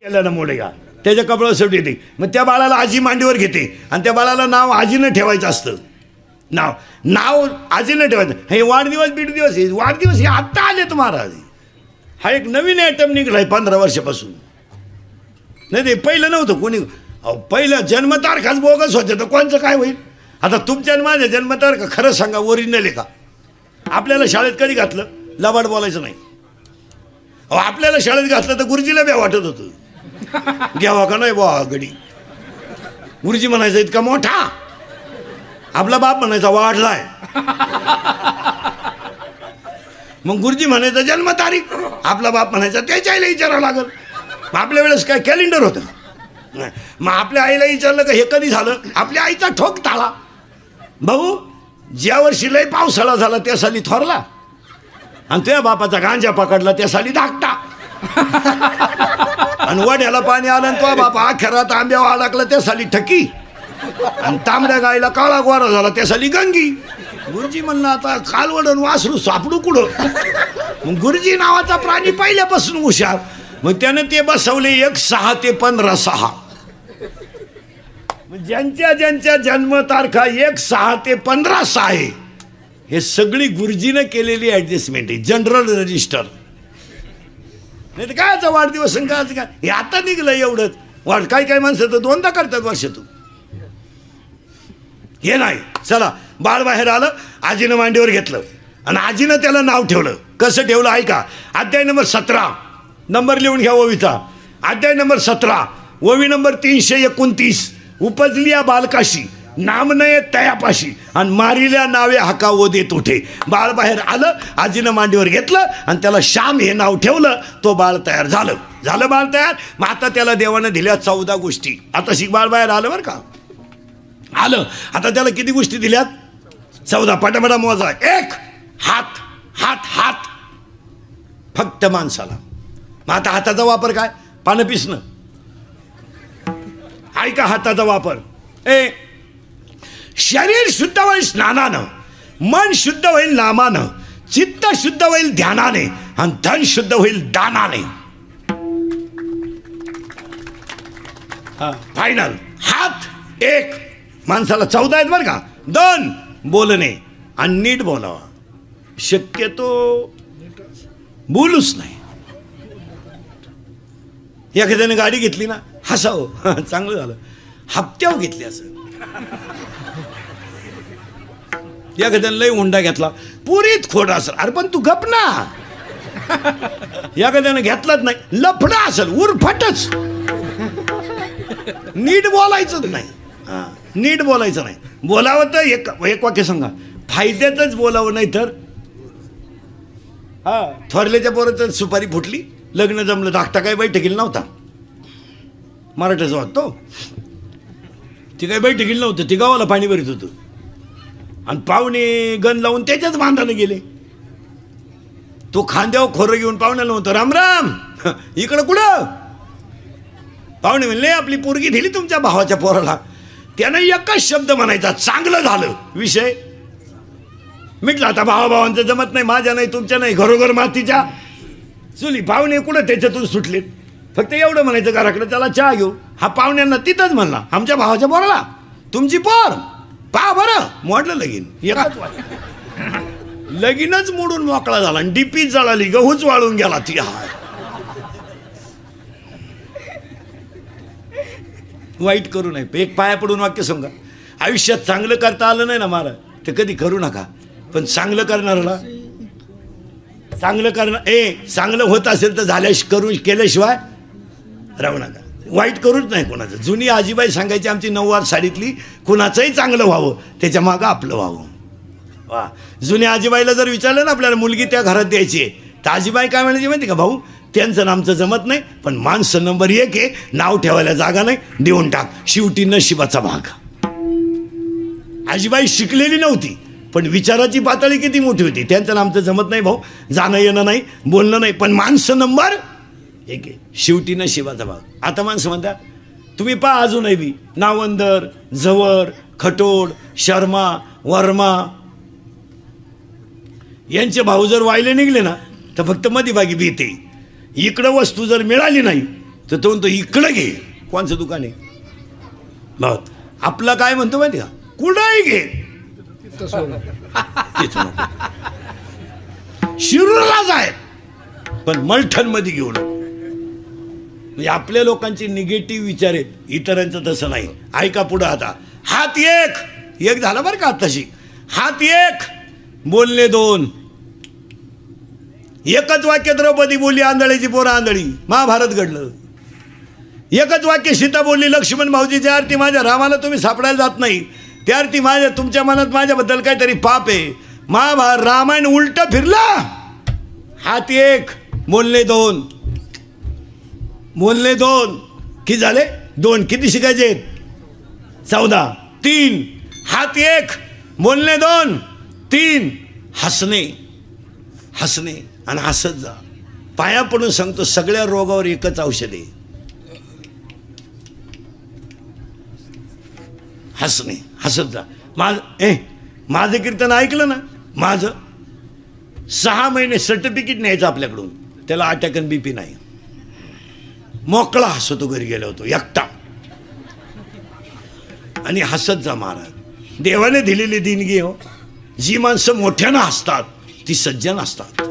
ना मोडेगा त्याच्या कपड्यावर शेवटी येते. मग त्या बाळाला आजी मांडीवर घेते आणि त्या बाळाला नाव आजीनं ठेवायचं असतं. नाव आजीनं ठेवायचं. हे वाढदिवस बिडदिवस हे वाढदिवस हे आत्ता आलेत महाराज. हा एक नवीन आयटम निघलाय 15 वर्षापासून. नाही ते पहिलं नव्हतं कोणी. पहिलं जन्मतारखाच बोगस होते तर कोणचं काय होईल. आता तुमच्या माझ्या जन्मतारखा खरं सांगा ओरिजिनल आहे का. आपल्याला शाळेत कधी घातलं लबाड बोलायचं नाही. आपल्याला शाळेत घातलं तर गुरुजीला बे वाटत होतं घ्यावा का नाही बा गडी. गुरुजी म्हणायचा इतका मोठा. आपला बाप म्हणायचा वाढलाय. मग गुरुजी म्हणायचा जन्मतारीख. आपला बाप म्हणायचा त्याच्या आईला विचारावं लागल. आपल्या वेळेस काय कॅलेंडर होतं. मग आपल्या आईला विचारलं का हे कधी झालं. आपल्या आईचा ठोक ताळा. भाऊ ज्या वर्षी लय पावसाळा झाला त्या साली थोरला आणि तुझ्या बापाचा गांजा पकडला त्या साली धाकटा. आणि वड्याला पाणी आलं आणि तो बापा अखेरात आंब्यावर अडकला त्या साली ठकी. आणि तांबड्या गायला काळा गोरा झाला त्या साली गंगी. गुरुजी म्हणलं आता कालवडून वासरू सापडू कुठं. मग गुरुजी नावाचा प्राणी पहिल्यापासून हुशार. मग त्यानं ते बसवले 1-6 ते 15-6. ज्यांच्या ज्यांच्या जन्मतारखा 1-6 ते 15-6 आहे हे सगळी गुरुजीनं केलेली ऍडजस्टमेंट आहे. General register. नाही तर कायचा वाढदिवस काय हे आता निघलं एवढंच. काही माणसं तर 2दा करतात वर्षातून. हे नाही. चला बाळ बाहेर आलं आजीनं मांडीवर घेतलं आणि आजीनं त्याला नाव ठेवलं. कसं ठेवलं ऐका. अध्याय नंबर 17 नंबर लिहून घ्या ओवीचा. अध्याय नंबर 17 ओवी नंबर 329. उपजली या बालकाशी नाम नये तयापाशी आणि मारिल्या नावे हाका ओ देत उठे. बाळ बाहेर आलं आजीनं मांडीवर घेतलं आणि त्याला श्याम हे नाव ठेवलं. तो बाळ तयार झालं बाळ तयार. मग आता त्याला देवानं दिल्या 14 गोष्टी. आता शिक बाळ बाहेर आलं बरं का. आलं आता त्याला किती गोष्टी दिल्यात 14. पटापटा मोजा. 1 हात हात हात फक्त माणसाला. मग आता हाताचा वापर काय पानं पिसणं. ऐका हाताचा वापर. शरीर शुद्ध होईल स्नानानं. मन शुद्ध होईल नामानं. चित्त शुद्ध होईल ध्यानाने आणि धन शुद्ध होईल दानाने. फायनल. हात 1 माणसाला 14 आहेत बरं का. 2 बोलणे आणि नीट बोलावा. शक्यतो बोलूच नाही. एखाद्याने गाडी घेतली ना हसावं चांगलं झालं. हप्त्यावर घेतली असं. एखाद्याने लय हुंडा घेतला पुरीत खोड असेल. अरे पण तू गप ना. एखाद्याने घेतलाच नाही लफडा असेल उरफटच. नीट बोलायचंच नाही. नीट बोलायचं नाही. बोलावं तर एक वाक्य सांगा. फायद्यातच बोलावं नाही तर. थोरल्याच्या पोराचं सुपारी फुटली लग्न जमलं धाकटा काही बैठकीला नव्हता. मराठ्याचा वाटतो. ती काही बैठकीला नव्हतं. ती गावाला पाणी भरीत होतं आणि पाहुणे गण लावून त्याच्याच बांधाने गेले. तो खांद्यावर खोरं घेऊन पाहुण्याला नव्हतं राम राम इकडं कुठं. पाहुणे म्हणले आपली पोरगी दिली तुमच्या भावाच्या पोराला. त्यानं एकच शब्द म्हणायचा चांगलं झालं. विषय मिटला. आता भावाभावांचं जमत नाही. माझ्या नाही तुमच्या नाही. घरोघर मातीच्या चुली. पाहुणे कुठं त्याच्यातून सुटले. फक्त एवढं म्हणायचं घराकडे त्याला चहा घेऊ. हा पाहुण्यांना तिथंच म्हणला आमच्या भावाच्या पोराला तुमची पोर पहा बरं मोडलं लगीन. एकाच लगीनच मोडून मोकळा झाला आणि डीपी जळाली गहूच वाळून गेला. ती वाईट करू नये. एक पाया पडून वाक्य सांगा. आयुष्यात चांगलं करता आलं नाही ना मला तर कधी करू नका. पण चांगलं करणाऱ्याला चांगलं चांगलं होत असेल तर केल्याशिवाय राहू नका. वाईट करूच नाही कोणाचं. जुनी आजीबाई सांगायची आमची 9वार साडीतली कुणाचंही चांगलं व्हावं त्याच्या मागं आपलं व्हावं. वा. जुन्या आजीबाईला जर विचारलं ना आपल्याला मुलगी त्या घरात द्यायची आहे तर आजीबाई काय म्हणायची माहिती का. भाऊ त्यांचं आमचं जमत नाही पण माणसं नंबर 1 आहे. नाव ठेवायला जागा नाही देऊन टाक. शेवटी नशिबाचा भाग. आजीबाई शिकलेली नव्हती पण विचाराची पातळी किती मोठी होती. त्यांचं आमचं जमत नाही भाऊ. जाणं येणं नाही बोलणं नाही पण माणसं नंबर 1 आहे. शेवटी नशिबाचा भाग. आता माणसं म्हणतात तुम्ही पहा अजूनही बी नावंदर झवर खटोड शर्मा वर्मा यांचे भाऊ जर वायले निघले ना तर फक्त मध्यभागी भीते. इकडं वस्तू जर मिळाली नाही तर तो म्हणतो इकडं घे. कोणचं दुकान आहे? बघ आपला काय म्हणतो माहिती का, कुठंही घे शिरूरला जाय पण मलठण मध्ये घेऊ नको. म्हणजे आपल्या लोकांचे निगेटिव्ह विचार आहेत, इतरांचं तसं नाही. ऐका पुढं आता. हात एक झाला बरं का तशी. हात एक बोलणे दोन. एकच वाक्य द्रौपदी बोलली आंधळीची पोरं आंधळी, महाभारत घडलं. एकच वाक्य सीता बोलली लक्ष्मण भाऊजीची आरती माझ्या रामाला तुम्ही सापडायला जात नाही, त्या आरती माझ्या तुमच्या मनात माझ्याबद्दल काहीतरी पाप आहे. महाभारत रामायण उलट फिरला. हात एक बोलणे दोन. बोलणे दोन किती झाले? दोन. किती शिकायचे? 14. 3 हात एक बोलणे दोन. 3 हसणे. हसणे आणि हसत जा. पाया पडून सांगतो सगळ्या रोगावर एकच औषध आहे, हसणे. हसत जा. माझं कीर्तन ऐकलं ना, माझं 6 महिने सर्टिफिकेट न्यायचं आपल्याकडून, त्याला अटॅक आणि BP नाही. मोकळा हसतो घरी गेलो होतो एकटा. आणि हसत जा महाराज. देवाने दिलेली देणगी हो. जी माणसं मोठ्यानं हसतात ती सज्जन असतात,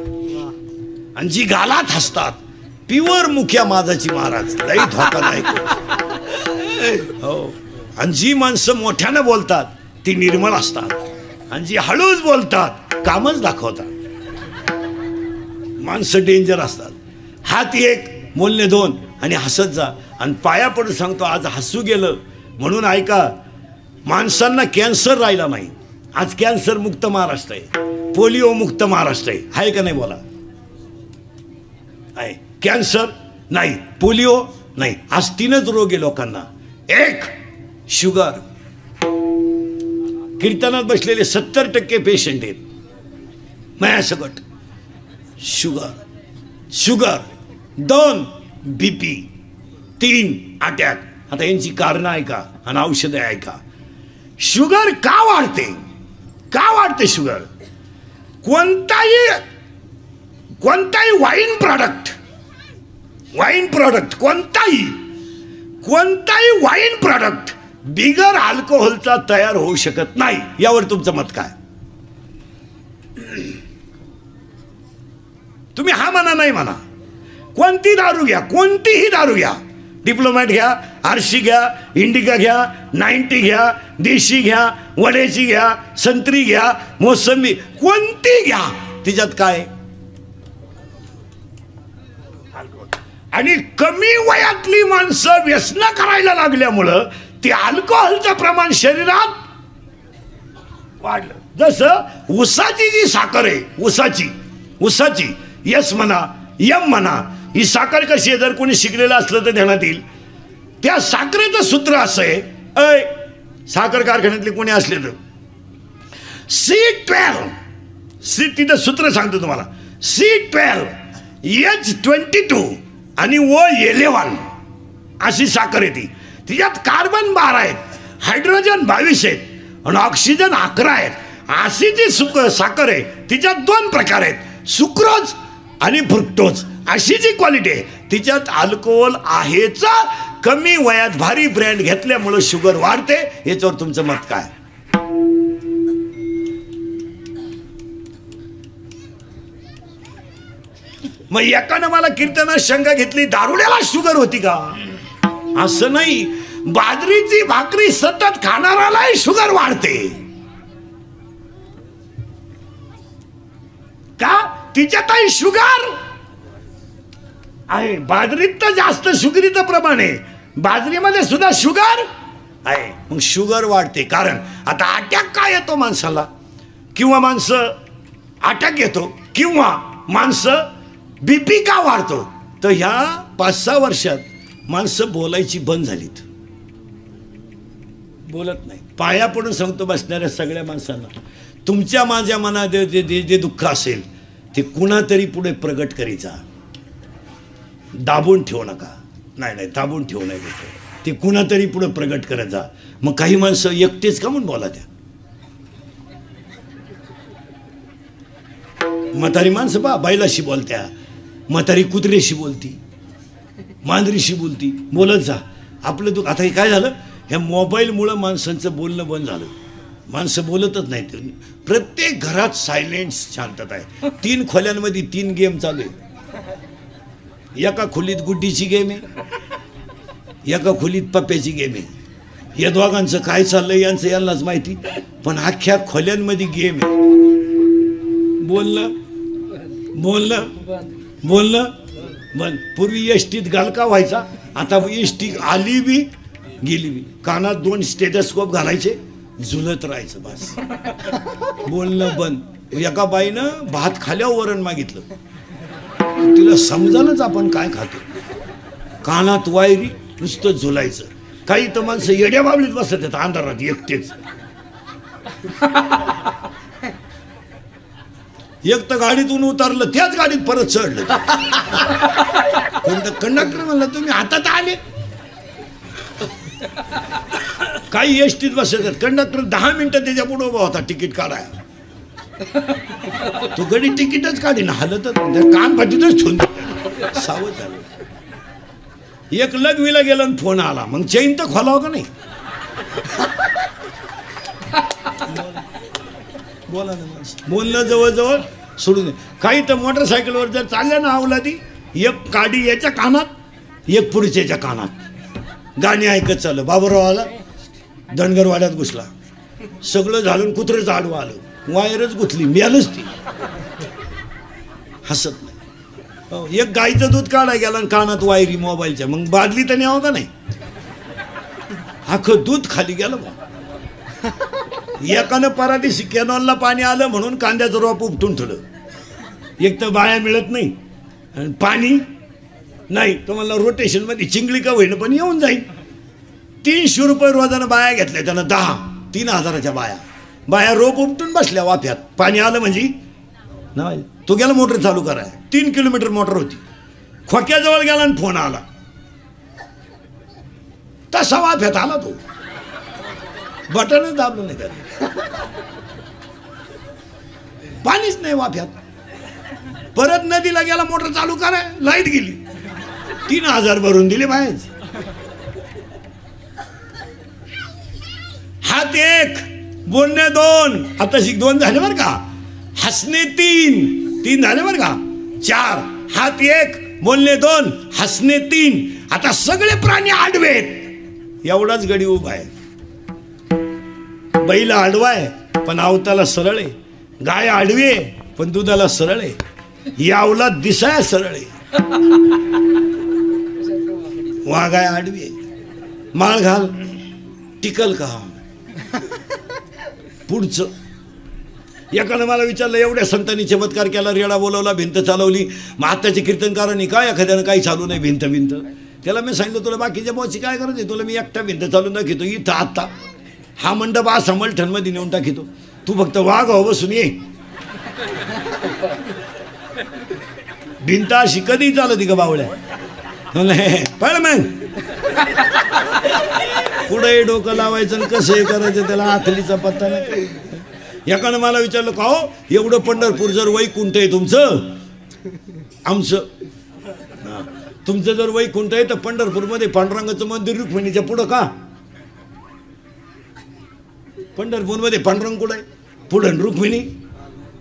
आणि जी गालात हसतात प्युअर मुख्या माझाची महाराज लई धोका नाही हो. आणि जी माणसं मोठ्यानं बोलतात ती निर्मळ असतात, आणि जी हळूच बोलतात कामच दाखवतात. माणसं डेंजर असतात. हात एक बोलणे दोन आणि हसत जा. आणि पाया पडून सांगतो आज हसू गेलं म्हणून ऐका, माणसांना कॅन्सर राहिला नाही. आज कॅन्सर मुक्त महाराष्ट्र आहे, पोलिओ मुक्त महाराष्ट्र आहे का नाही? बोला. आहे कॅन्सर नाही, पोलिओ नाही. आज 3च रोग आहे लोकांना. एक शुगर. कीर्तनात बसलेले 70% पेशंट आहेत माझ्यासकट. Sugar 2 BP 3 attack. आता यांची कारणं ऐका आणि औषधं ऐका. शुगर का वाढते? का वाढते शुगर? कोणताही वाईन प्रॉडक्ट कोणताही वाईन प्रॉडक्ट बिगर अल्कोहोलचा तयार होऊ शकत नाही. यावर तुमचं मत काय? तुम्ही हा म्हणा नाही म्हणा. कोणती दारू घ्या, कोणतीही दारू घ्या, डिप्लोमॅट घ्या, आरशी घ्या, इंडिका घ्या, 90 घ्या, देशी घ्या, वड्याची घ्या, संत्री घ्या, मोसंबी, कोणती घ्या, तिच्यात काय? आणि कमी वयातली माणसं व्यसन करायला लागल्यामुळं ते अल्कोहोलचं प्रमाण शरीरात वाढलं. जसं ऊसाची जी साखर आहे, ऊसाची यस म्हणा यम म्हणा, ही साखर कशी आहे जर कोणी शिकलेलं असलं तर ध्यानात येईल. त्या साखरेचं सूत्र असं आहे, साखर कारखान्यातले कोणी असले तर C12, तिथं सूत्र सांगतो तुम्हाला. C12 H22 आणि O11 अशी साखर येते. तिच्यात कार्बन 12 आहेत, हायड्रोजन 22 आहेत आणि ऑक्सिजन 11 आहेत. अशी जी साखर आहे तिच्यात 2 प्रकार आहेत, सुक्रोज आणि फ्रुक्टोज. अशी जी क्वालिटी आहे तिच्यात अल्कोहोल आहेच. कमी वयात भारी ब्रँड घेतल्यामुळे शुगर वाढते. याच्यावर तुमचं मत काय? मग एकानं मला कीर्तनात शंका घेतली, दारुड्याला शुगर होती का? असं नाही. बाजरीची भाकरी सतत खाणारालाही शुगर वाढते का? तिच्यातही शुगर आहे. बाजरीत तर जास्त शुगरीचं प्रमाण आहे, बाजरीमध्ये सुद्धा शुगर आहे. मग शुगर वाढते. कारण आता अटॅक का येतो माणसाला, किंवा माणसं अटॅक येतो, किंवा माणसं BP का वाढतो? तर ह्या 5-6 वर्षात माणसं बोलायची बंद झालीत, बोलत नाही. पाया पडून सांगतो बसणाऱ्या सगळ्या माणसांना, तुमच्या माझ्या मनात जे दुःख असेल ते कुणातरी पुढे प्रगट करीचा. दाबून ठेवू नका. नाही दाबून ठेवू नये. ते कुणातरी पुढे प्रगट करायचा. मग काही माणसं एकटेच का म्हणून बोला. त्या म्हातारी माणसं बैलाशी बोलत्या, म्हातारी कुत्र्याशी बोलती, मांजरीशी बोलती, बोलत जा. आपलं दुःख आता हे काय झालं, ह्या मोबाईलमुळं माणसांचं बोलणं बंद झालं. माणसं बोलतच नाहीत. प्रत्येक घरात सायलेंट शांतता आहे. 3 खोल्यांमध्ये 3 गेम चालू आहे. एका खोलीत गुड्डीची गेम आहे, एका खोलीत पप्प्याची गेम आहे. या दोघांचं काय चाललंय यांचं यांनाच माहिती, पण अख्ख्या खोल्यांमध्ये गेम आहे. बोलणं बोलणं बोलणं बंद. पूर्वी एसटीत गालका व्हायचा, आता एसटी आली बी गेली बी, कानात 2 स्टेथोस्कोप घालायचे, झुलत राहायचं बस. बोलणं बंद. एका बाईनं भात खाल्यावर वरण मागितलं, तिला समजानच आपण काय खातो. कानात वायरी, नुसतं झुलायचं. काही तर माणसं येड्या बाबलीत बसत आहेत अंधारात एकटेच. एक तर गाडीतून उतरलं, त्याच गाडीत परत चढलं. कंडक्टर म्हणलं तुम्ही हातात आले. काही एसटीत बसत. कंडक्टर 10 मिनिटं त्याच्या पुढे उभा होता तिकीट काढाय. तो गडी तिकीटच काढी ना, हलतच कान फाटीतच ठेवून सावध झालं. एक लग्वीला गेला आणि फोन आला, मग चैन तर खोलावं का नाही. बोला ना माणसं, बोलणं जवळजवळ सोडून. काही तर मोटरसायकलवर जर चालल्या ना अवलादी, एक काडी याच्या कानात, एक पुढच्याच्या कानात, गाणी ऐकत चाललं. बाबूराव आला, धनगरवाड्यात घुसला, सगळं झालं, कुत्रंच आडवं आलं, वायरच गुंतली, मिळालंच ती. हसत नाही. एक गाईचं दूध काढाय गेला आणि कानात वायरी मोबाईलच्या, मग बादली तर न्यावं का नाही. अख्खं दूध खाली गेलं बा. एकानं पराठीशी कॅनॉलला पाणी आलं म्हणून कांद्याचं रोप उपटून ठेवलं. एक तर बाया मिळत नाही आणि पाणी नाही, तो म्हणला रोटेशनमध्ये चिंगळी का होईन पण येऊन जाईल. 300 रुपये रोजानं बाया घेतल्या त्यानं, 3,000च्या बाया रोप उपटून बसल्या वाफ्यात. पाणी आलं म्हणजे नाही. तो गेला मोटर चालू कराय, 3 किलोमीटर मोटर होती. खोक्याजवळ गेला आणि फोन आला, तसा वाफ्यात आला तो, बटनच दाबलं नाही त्याने. पाणीच नाही वाफ्यात. परत नदीला गेला मोटर चालू कराय, लाईट गेली. 3,000 भरून दिले बाहेर. हात 1 बोलणे 2, आता 2 झाले बरं का. हसणे 3 झाले बरं का. 4 हात 1 बोलणे 2 हसणे 3. आता सगळे प्राणी आडवेत, एवढाच गडी उभा आहे. बैल आडवा आहे पण अवताला सरळ आहे. गाय आडवी आहे पण दुधाला सरळ आहे. यावला दिसाय सरळ आहे. वाघाय आडवी आहे. माळ घाल टिकल का. पुढचं एकानं मला विचारलं, एवढ्या संतांनी चमत्कार केला, रेडा बोलवला, भिंत चालवली, मग आत्ताच्या कीर्तनकारांनी काय एखाद्यानं काही चालू नाही भिंत. त्याला मी सांगितलं, तुला बाकीच्या बॉची काय गरज आहे, तुला मी एकटा भिंत चालून दाखवतो. इथं आत्ता हा मंडप असा मलठणमध्ये नेऊन टाकितो, तू फक्त वाघ हो बसून ये. भिंत अशी कधी चालती का बावळ्या. पळ मग पुढे डोकं लावायचं आणि कसं हे करायचं, त्याला आखलीचा पत्ता नाही. एकानं मला विचारलं, का हो एवढं पंढरपूर जर वैकुंठ आहे तुमचं, आमचं तुमचं जर वैकुंठ आहे तर पंढरपूरमध्ये पांडुरंगाचं मंदिर रुक्मिणीच्या पुढं का. पंढरपूरमध्ये पांडुरंग कुठं आहे, पुढं रुक्मिणी.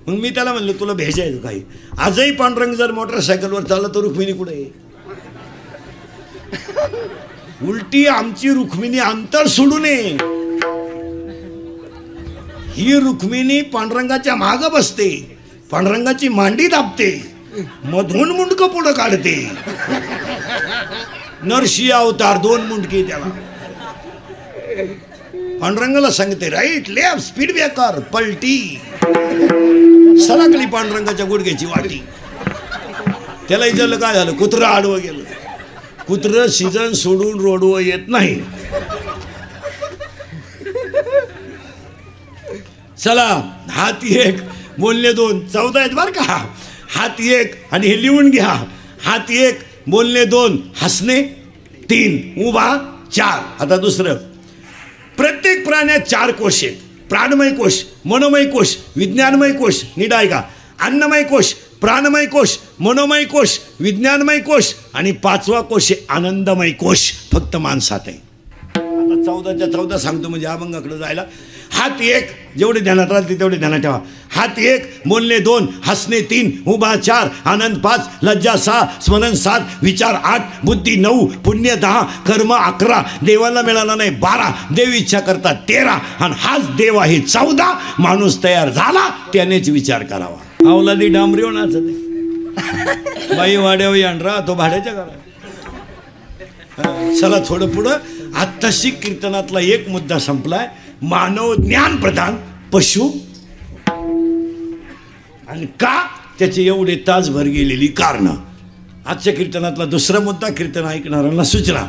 मग मी त्याला म्हणलं, तुला भेजायचं काही. आजही पांडुरंग जर मोटरसायकलवर चालला तर रुक्मिणी कुठे आहे. उलटी आमची रुक्मिणी अंतर सोडू नये. ही रुक्मिणी पांडुरंगाच्या मागं बसते, पांडुरंगाची मांडी दाबते, मधून मुंडकं पुढं काढते. नरसिंह अवतार 2 मुंडके त्याला. पांडुरंगाला सांगते राईट लेफ्ट स्पीड ब्रेकर, पलटी. सरकली पांडुरंगाच्या गुडघ्याची वाटी. त्याला विचारलं काय झालं, कुत्रं आडवं गेलं. कुत्रं सीझन सोडून रोडवर येत नाही. चला हात 1 बोलणे 2 14 आहेत बरं का. हात 1 आणि हे लिहून घ्या. हात 1 बोलणे 2 हसणे 3 उभा 4. आता दुसरं, प्रत्येक प्राण्यात 4 कोश आहेत. प्राणमय कोश, मनोमय कोश, विज्ञानमय कोश. नीट आहे का. अन्नमय कोश, प्राणमय कोश, मनोमय कोश, विज्ञानमय कोश आणि 5वा कोश आहे आनंदमय कोश, फक्त माणसात आहे. आता 14च्या 14 सांगतो म्हणजे अभंगाकडे जायला. हात एक, जेवढे ध्यानात राहते तेवढे ध्यानात ठेवा. हात एक, बोलणे 2, हसणे 3, उभा 4, आनंद 5, लज्जा 6, स्मरण 7, विचार 8, बुद्धी 9, पुण्य 10, कर्म 11, देवाला मिळाला नाही 12, देव इच्छा करतात 13, आणि हाच देव आहे 14. माणूस तयार झाला त्यानेच विचार करावा. अवलादी डांबरी नाच बाई वाड्यावर आणरा तो भाड्याच्या घरात. चला थोडं पुढं. आत्ताशी कीर्तनातला एक मुद्दा संपलाय. मानव ज्ञान प्रधान, पशु. आणि का त्याचे एवढे तासभर गेलेली कारण. आजच्या कीर्तनातला दुसरा मुद्दा, कीर्तन ऐकणाऱ्यांना सूचना.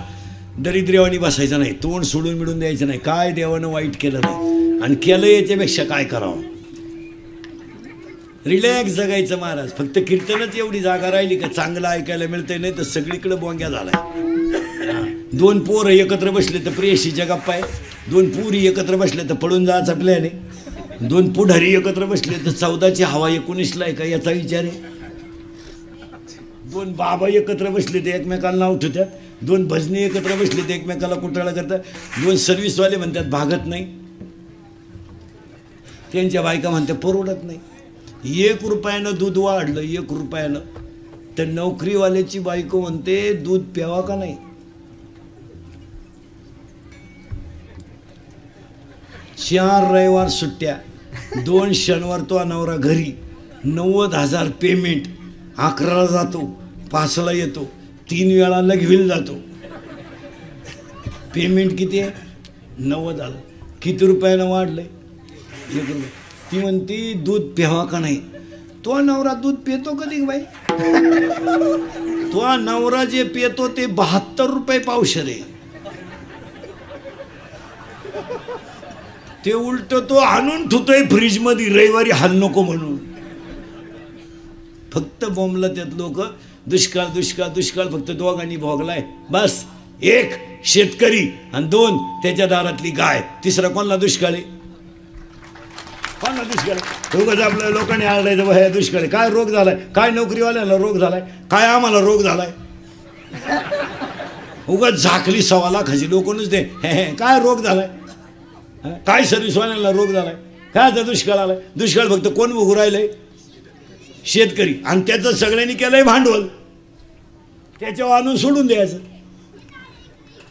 दरिद्र्यवानी बसायचं नाही, तोंड सोडून मिळून द्यायचं नाही. काय देवानं वाईट केलं नाही आणि केलं याच्यापेक्षा काय करावं. रिलॅक्स जगायचं महाराज. फक्त कीर्तनच एवढी जागा राहिली का चांगलं ऐकायला मिळतंय, नाही तर सगळीकडे बोंग्या झालाय. 2 पोरं एकत्र बसले तर प्रेयशीच्या गप्पा आहे, 2 पुरी एकत्र बसले तर पळून जायचा प्लॅन आहे, 2 पुढारी एकत्र बसले तर 14ची हवा 19ला आहे का याचा विचार आहे, 2 बाबा एकत्र बसले तर एकमेकाला नाव ठेवतात, 2 भजनी एकत्र बसले तर एकमेकाला कुटाळा करतात, 2 सर्व्हिसवाले म्हणतात भागत नाही, त्यांच्या बायका म्हणतात परवडत नाही. 1 रुपयानं दूध वाढलं, 1 रुपयानं, तर नोकरीवाल्याची बायको म्हणते दूध प्यावा का नाही. 4 रविवार सुट्ट्या, 2 शनिवार तो नवरा घरी, 90,000 पेमेंट, 11ला जातो, 5ला येतो, 3 वेळा लगविल जातो. पेमेंट किती आहे? 90,000. किती रुपयानं वाढलंय? 1 रुपये. ती म्हणती दूध प्यावा का नाही. तो नवरा दूध पितो कधी बाई? तो नवरा जे पितो ते 72 रुपये पावशेर आहे. ते उलट तो आणून ठेवतोय फ्रीज मध्ये रविवारी हाल नको म्हणून. फक्त बोंबला त्यात लोक. दुष्काळ दुष्काळ दुष्काळ फक्त दोघांनी भोगलाय बस. 1 शेतकरी आणि 2 त्याच्या दारातली गाय. 3रा कोणला दुष्काळ आहे? कोणला दुष्काळ? उगाच आपल्या लोकांनी आळायचं ह्या दुष्काळ आहे. काय रोग झालाय? काय नोकरीवाल्याला रोग झालाय? काय आम्हाला रोग झालाय? उगाच झाकली 1.25 लाखाची लोक नुसते काय रोग झालाय, काय सर्व्हिसवाल्यांना रोग झालाय, काय आता दुष्काळ आलाय. दुष्काळ फक्त कोण भोगू राहिलंय? शेतकरी. आणि त्याचं सगळ्यांनी केलंय भांडवल. त्याच्यावर आणून सोडून द्यायचं.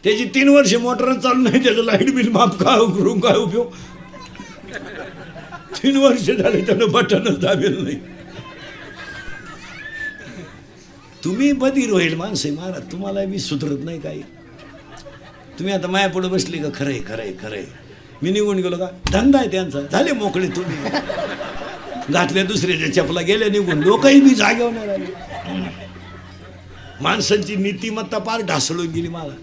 त्याची 3 वर्ष मोटर चालू नाही, त्याचं लाईट बिल माफ करून काय उपयोग. 3 वर्ष झाले त्यानं बटनच दाबेल नाही. तुम्ही बधीर होईल माणसे महाराज, तुम्हाला बी सुधरत नाही काही. तुम्ही आता माया पुढे बसली का खरंय खरंय खरंय, मी निघून गेलो का धंदा आहे त्यांचा, झाले मोकळे. तुम्ही घातल्या दुसऱ्याच्या चपला गेल्या निघून, लोकही बी जागेवर नाही राहिले. माणसांची नीतिमत्ता पार ढासळून गेली मला.